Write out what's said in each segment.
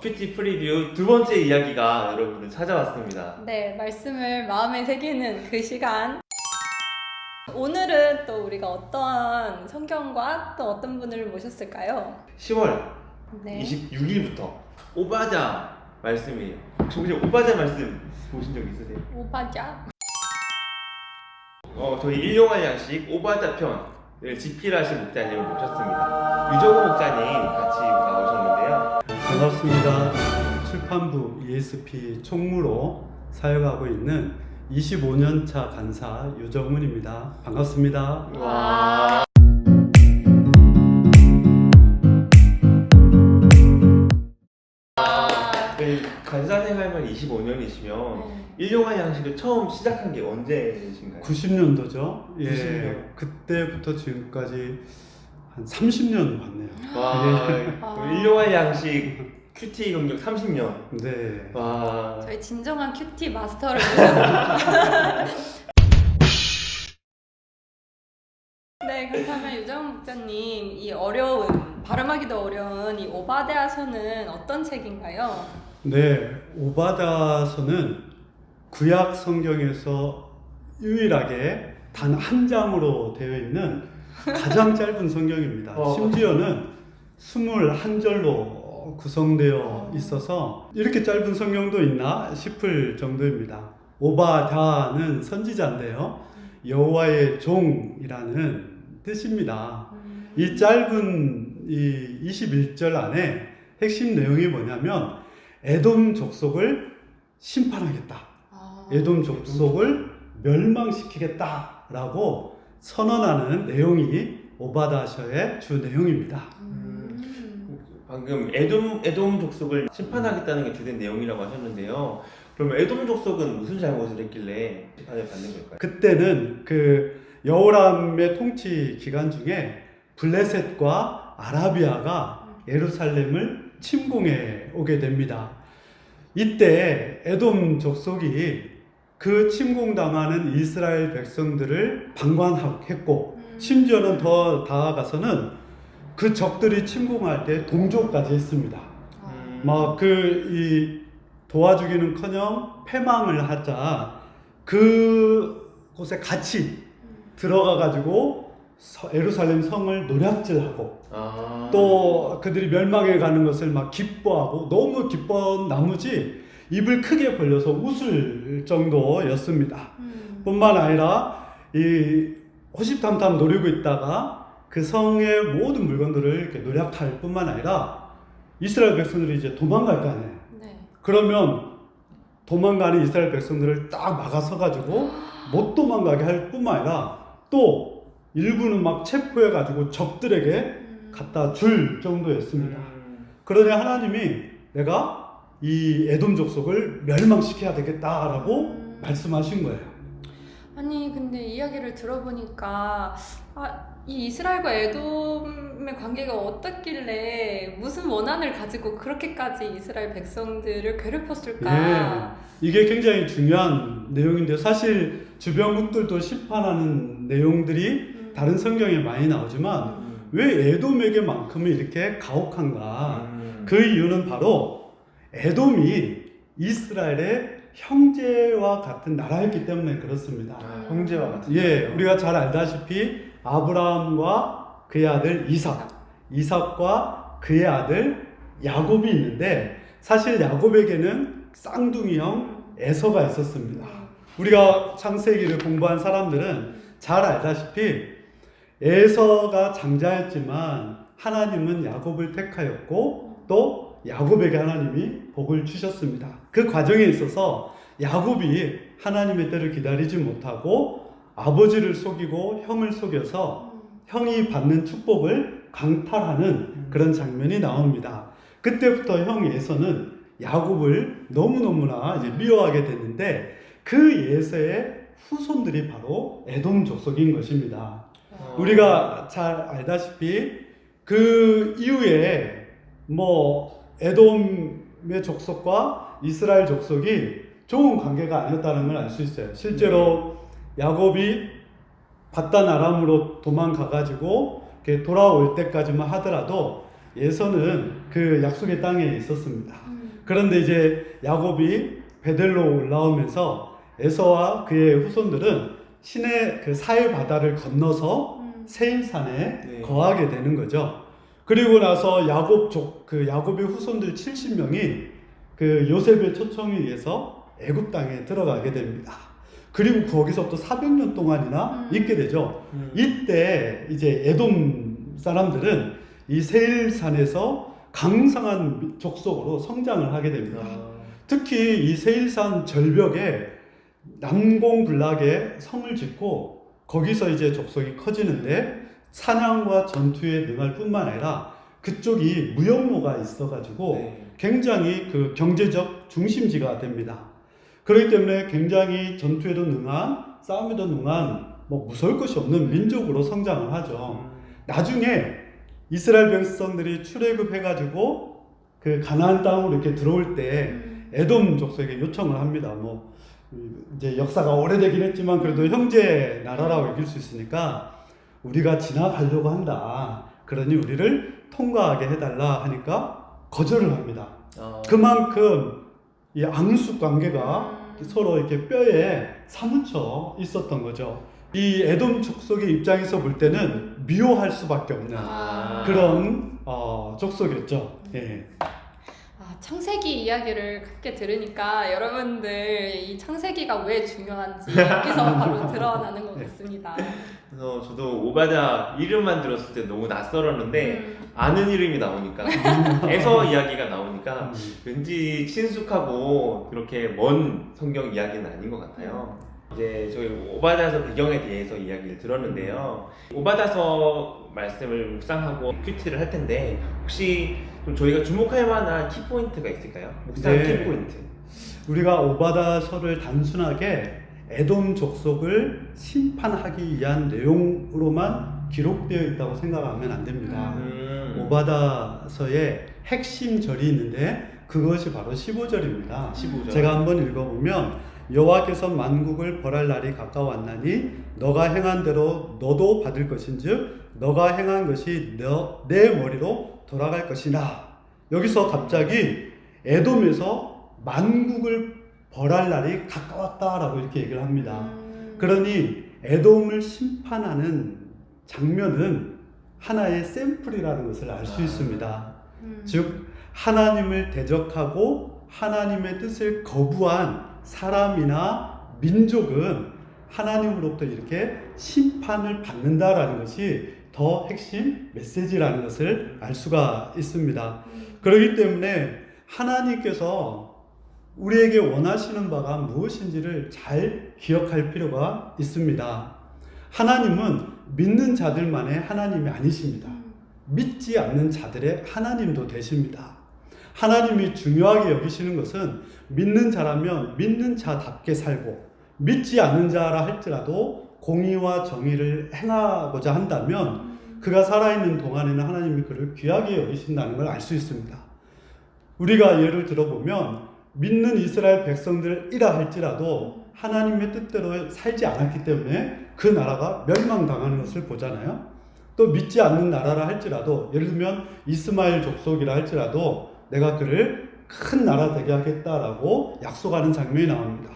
큐티 프리뷰 두 번째 이야기가 여러분을 찾아왔습니다. 네, 말씀을 마음에 새기는 그 시간. 오늘은 또 우리가 어떤 성경과 또 어떤 분을 모셨을까요? 10월 네. 26일부터 오바자 말씀이에요. 혹시 오바자 말씀 보신 적 있으세요? 오바자. 저희 일용할 양식 오바자 편을 집필하신 목자님을 모셨습니다. 유정호 목자님 같이 나오셨는데요. 반갑습니다. 출판부 ESP 총무로 사역하고 있는 25년차 간사 유정훈입니다. 반갑습니다. 와. 간사 생활만 25년이시면 일용할 양식을 처음 시작한 게 언제신가요? 90년도죠. 예, 90년. 그때부터 지금까지 한 30년 봤네요. 와, 아. 일용할 양식 큐티 경력 30년. 네. 와. 저희 진정한 큐티 마스터를 모셨습니다. 네, 그렇다면 유정 목자님, 이 어려운, 발음하기도 어려운 이 오바댜서는 어떤 책인가요? 네, 오바다서는 구약 성경에서 유일하게 단 한 장으로 되어 있는 가장 짧은 성경입니다. 심지어는 21절로 구성되어 있어서 이렇게 짧은 성경도 있나 싶을 정도입니다. 오바다는 선지자인데요. 여호와의 종이라는 뜻입니다. 이 짧은 이 21절 안에 핵심 내용이 뭐냐면 에돔 족속을 심판하겠다. 에돔 족속을 멸망시키겠다라고 선언하는 내용이 오바다서의 주 내용입니다. 방금 에돔 족속을 심판하겠다는 게 주된 내용이라고 하셨는데요. 그러면 에돔 족속은 무슨 잘못을 했길래 심판을 받는 걸까요? 그때는 그 여호람의 통치 기간 중에 블레셋과 아라비아가 예루살렘을 침공해 오게 됩니다. 이때 에돔 족속이 그 침공당하는 이스라엘 백성들을 방관했고 심지어는 더 나아가서는 그 적들이 침공할 때 동조까지 했습니다. 막 이 도와주기는커녕 패망을 하자 그곳에 같이 들어가 가지고 예루살렘 성을 노략질하고 또 그들이 멸망해 가는 것을 막 기뻐하고 너무 기뻐한 나머지 입을 크게 벌려서 웃을 정도였습니다. 뿐만 아니라 이 호시탐탐 노리고 있다가 그 성의 모든 물건들을 이렇게 노략할 뿐만 아니라 이스라엘 백성들이 이제 도망갈 거 아니에요. 네. 그러면 도망가는 이스라엘 백성들을 딱 막아서 가지고 못 도망가게 할 뿐만 아니라 또 일부는 막 체포해 가지고 적들에게 갖다 줄 정도였습니다. 그러니 하나님이 내가 이 에돔 족속을 멸망시켜야 되겠다라고 말씀하신 거예요. 아니, 근데 이야기를 들어보니까 이 이스라엘과 에돔의 관계가 어떻길래 무슨 원한을 가지고 그렇게까지 이스라엘 백성들을 괴롭혔을까? 예, 이게 굉장히 중요한 내용인데 사실 주변국들도 심판하는 내용들이 다른 성경에 많이 나오지만 왜 에돔에게만큼은 이렇게 가혹한가? 그 이유는 바로 에돔이 이스라엘의 형제와 같은 나라였기 때문에 그렇습니다. 형제와 같은. 예, 우리가 잘 알다시피 아브라함과 그의 아들 이삭과 그의 아들 야곱이 있는데 사실 야곱에게는 쌍둥이 형 에서가 있었습니다. 우리가 창세기를 공부한 사람들은 잘 알다시피 에서가 장자였지만 하나님은 야곱을 택하였고 또 야곱에게 하나님이 복을 주셨습니다. 그 과정에 있어서 야곱이 하나님의 때를 기다리지 못하고 아버지를 속이고 형을 속여서 형이 받는 축복을 강탈하는 그런 장면이 나옵니다. 그때부터 형 에서는 야곱을 너무너무나 이제 미워하게 됐는데 그 에서의 후손들이 바로 에돔 족속인 것입니다. 우리가 잘 알다시피 그 이후에 에돔의 족속과 이스라엘 족속이 좋은 관계가 아니었다는 걸 알 수 있어요. 실제로 야곱이 바단 아람으로 도망가가지고 돌아올 때까지만 하더라도 에서는 그 약속의 땅에 있었습니다. 그런데 이제 야곱이 베델로 올라오면서 에서와 그의 후손들은 신의 그 사해 바다를 건너서 세일산에 네. 거하게 되는 거죠. 그리고 나서 야곱의 후손들 70명이 그 요셉의 초청에 의해서 애굽 땅에 들어가게 됩니다. 그리고 거기서 또 400년 동안이나 있게 되죠. 이때 이제 에돔 사람들은 이 세일산에서 강성한 족속으로 성장을 하게 됩니다. 특히 이 세일산 절벽에 남공불락에 성을 짓고 거기서 이제 족속이 커지는데 사냥과 전투에 능할 뿐만 아니라 그쪽이 무역로가 있어가지고 네. 굉장히 그 경제적 중심지가 됩니다. 그렇기 때문에 굉장히 전투에도 능한, 싸움에도 능한, 뭐 무서울 것이 없는 민족으로 성장을 하죠. 나중에 이스라엘 백성들이 출애굽해가지고 그 가나안 땅으로 이렇게 들어올 때 에돔 족속에게 요청을 합니다. 뭐 이제 역사가 오래되긴 했지만 그래도 형제 나라라고 여길 수 있으니까 우리가 지나가려고 한다. 그러니 우리를 통과하게 해달라 하니까 거절을 합니다. 그만큼 이 앙숙 관계가 서로 이렇게 뼈에 사무쳐 있었던 거죠. 이 에돔 족속의 입장에서 볼 때는 미워할 수밖에 없는 그런 족속이었죠. 예. 창세기 이야기를 함께 들으니까 여러분들 이 창세기가 왜 중요한지 여기서 바로 드러나는 것 같습니다. 그래서 저도 오바다 이름만 들었을 때 너무 낯설었는데 아는 이름이 나오니까 에서 이야기가 나오니까 왠지 친숙하고 그렇게 먼 성경 이야기는 아닌 것 같아요. 이제 저희 오바다서 배경에 대해서 이야기를 들었는데요. 오바다서 말씀을 묵상하고 큐티를 할 텐데 혹시 그럼 저희가 주목할 만한 키포인트가 있을까요? 묵상 네. 키포인트. 우리가 오바다서를 단순하게 에돔 족속을 심판하기 위한 내용으로만 기록되어 있다고 생각하면 안 됩니다. 오바다서에 핵심 절이 있는데 그것이 바로 15절입니다. 15절. 제가 한번 읽어보면 여호와께서 만국을 벌할 날이 가까웠나니 너가 행한 대로 너도 받을 것인즉 너가 행한 것이 내 머리로 돌아갈 것이다. 여기서 갑자기 에돔에서 만국을 벌할 날이 가까웠다라고 이렇게 얘기를 합니다. 그러니 에돔을 심판하는 장면은 하나의 샘플이라는 것을 알 수 있습니다. 즉 하나님을 대적하고 하나님의 뜻을 거부한 사람이나 민족은 하나님으로부터 이렇게 심판을 받는다라는 것이 더 핵심 메시지라는 것을 알 수가 있습니다. 그렇기 때문에 하나님께서 우리에게 원하시는 바가 무엇인지를 잘 기억할 필요가 있습니다. 하나님은 믿는 자들만의 하나님이 아니십니다. 믿지 않는 자들의 하나님도 되십니다. 하나님이 중요하게 여기시는 것은 믿는 자라면 믿는 자답게 살고 믿지 않는 자라 할지라도 공의와 정의를 행하고자 한다면 그가 살아있는 동안에는 하나님이 그를 귀하게 여기신다는 걸 알 수 있습니다. 우리가 예를 들어보면 믿는 이스라엘 백성들이라 할지라도 하나님의 뜻대로 살지 않았기 때문에 그 나라가 멸망당하는 것을 보잖아요. 또 믿지 않는 나라라 할지라도 예를 들면 이스마엘 족속이라 할지라도 내가 그를 큰 나라 되게 하겠다라고 약속하는 장면이 나옵니다.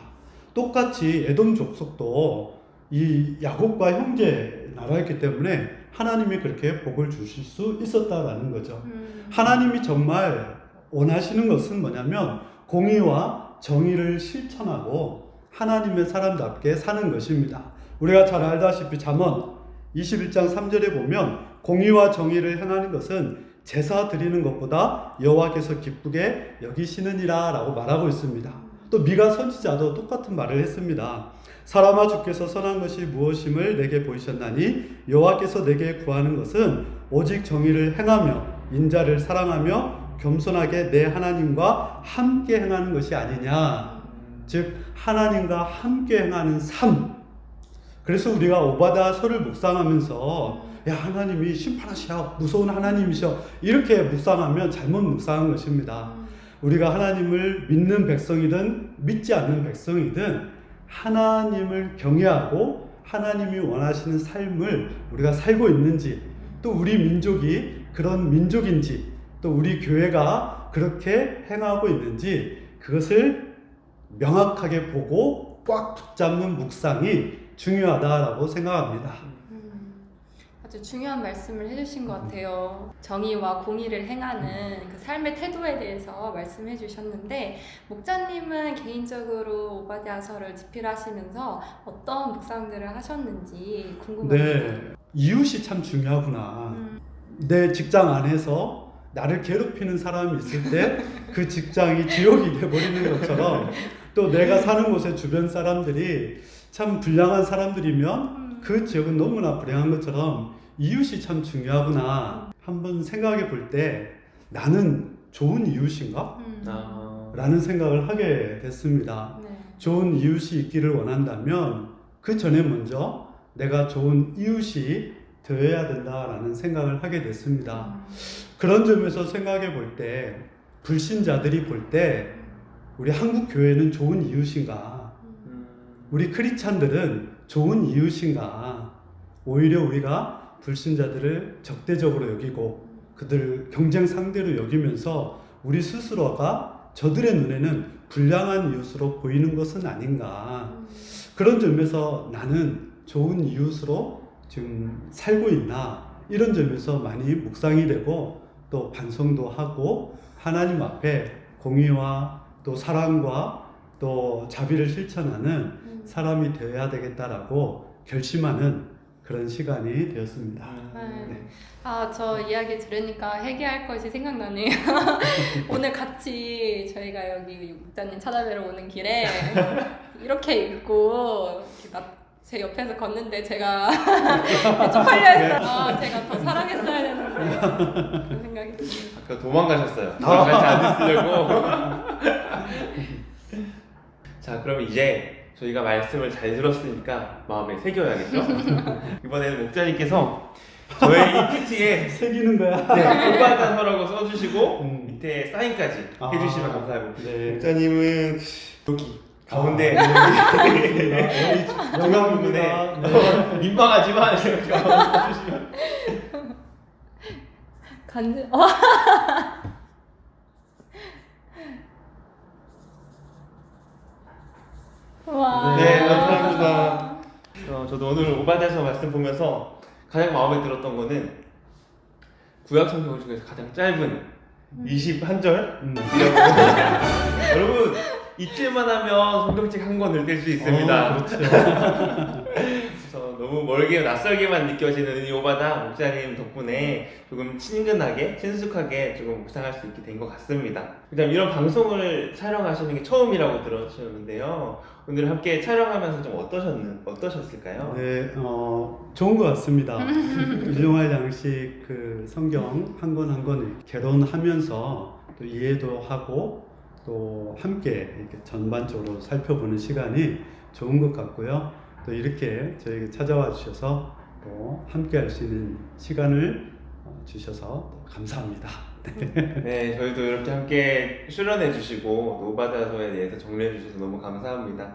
똑같이 에돔 족속도 이 야곱과 형제 나라였기 때문에 하나님이 그렇게 복을 주실 수 있었다라는 거죠. 하나님이 정말 원하시는 것은 뭐냐면 공의와 정의를 실천하고 하나님의 사람답게 사는 것입니다. 우리가 잘 알다시피 잠언 21장 3절에 보면 공의와 정의를 행하는 것은 제사 드리는 것보다 여호와께서 기쁘게 여기시느니라 라고 말하고 있습니다. 또 미가 선지자도 똑같은 말을 했습니다. 사람아 주께서 선한 것이 무엇임을 내게 보이셨나니 여호와께서 내게 구하는 것은 오직 정의를 행하며 인자를 사랑하며 겸손하게 내 하나님과 함께 행하는 것이 아니냐. 즉 하나님과 함께 행하는 삶. 그래서 우리가 오바다서를 묵상하면서 야 하나님이 심판하시오 무서운 하나님이셔 이렇게 묵상하면 잘못 묵상한 것입니다. 우리가 하나님을 믿는 백성이든 믿지 않는 백성이든 하나님을 경외하고 하나님이 원하시는 삶을 우리가 살고 있는지 또 우리 민족이 그런 민족인지 또 우리 교회가 그렇게 행하고 있는지 그것을 명확하게 보고 꽉 붙잡는 묵상이 중요하다라고 생각합니다. 아주 중요한 말씀을 해주신 것 같아요. 정의와 공의를 행하는 그 삶의 태도에 대해서 말씀해 주셨는데 목자님은 개인적으로 오바댜서를 집필하시면서 어떤 묵상들을 하셨는지 궁금합니다. 네, 이웃이 참 중요하구나. 내 직장 안에서 나를 괴롭히는 사람이 있을 때 그 직장이 지옥이 돼버리는 것처럼 또 내가 사는 곳의 주변 사람들이 참 불량한 사람들이면 그 지역은 너무나 불행한 것처럼 이웃이 참 중요하구나. 한번 생각해 볼 때 나는 좋은 이웃인가? 라는 생각을 하게 됐습니다. 네. 좋은 이웃이 있기를 원한다면 그 전에 먼저 내가 좋은 이웃이 되어야 된다라는 생각을 하게 됐습니다. 그런 점에서 생각해 볼 때 불신자들이 볼 때 우리 한국 교회는 좋은 이웃인가? 우리 크리스찬들은 좋은 이웃인가? 오히려 우리가 불신자들을 적대적으로 여기고 그들 경쟁 상대로 여기면서 우리 스스로가 저들의 눈에는 불량한 이웃으로 보이는 것은 아닌가? 그런 점에서 나는 좋은 이웃으로 지금 살고 있나? 이런 점에서 많이 묵상이 되고 또 반성도 하고 하나님 앞에 공의와 또 사랑과 또 자비를 실천하는 사람이 되어야 되겠다라고 결심하는 그런 시간이 되었습니다. 네. 아, 저 이야기 들으니까 회개할 것이 생각나네요. 오늘 같이 저희가 여기 목자님 찾아뵈러 오는 길에 이렇게 입고 제 옆에서 걷는데 제가 쪽팔려 했어요. 제가 더 사랑했어야 되는데 그런 생각이 듭니다. 아까 도망가셨어요. 같이 안 있으려고. 자, 그럼 이제 저희가 말씀을 잘 들었으니까 마음에 새겨야겠죠? 이번에는 목자님께서 저의 이 PT에 새기는 거야. 네, 오바다서라고 써주시고 밑에 사인까지 아, 해주시면 감사하고 네. 목자님은 여기 가운데 중앙 부분에 민망하지만 이렇게 써주시면 간지. 와. 네, 감사합니다. 저도 오늘 오바댜서 말씀 보면서 가장 마음에 들었던 거는 구약 성경 중에서 가장 짧은 21절 여러분 이틀만 하면 성경책 한 권 읽을 수 있습니다. 그렇죠. 그래서 너무 멀게 낯설게만 느껴지는 이 오바다 목사님 덕분에 조금 친근하게 친숙하게 조금 묵상할 수 있게 된 것 같습니다. 그다음 이런 방송을 촬영하시는 게 처음이라고 들으셨는데요. 오늘 함께 촬영하면서 좀 어떠셨을까요? 네, 좋은 것 같습니다. 일용할 양식 그 성경 한 권 한 권 개론하면서 또 이해도 하고 또 함께 이렇게 전반적으로 살펴보는 시간이 좋은 것 같고요. 또 이렇게 저에게 찾아와 주셔서 또 함께 할 수 있는 시간을 주셔서 감사합니다. 네, 저희도 이렇게 함께 출연해 주시고 오바다서에 대해서 정리해 주셔서 너무 감사합니다.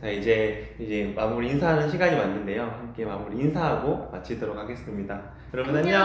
자, 이제 마무리 인사하는 시간이 왔는데요. 함께 마무리 인사하고 마치도록 하겠습니다. 여러분 안녕.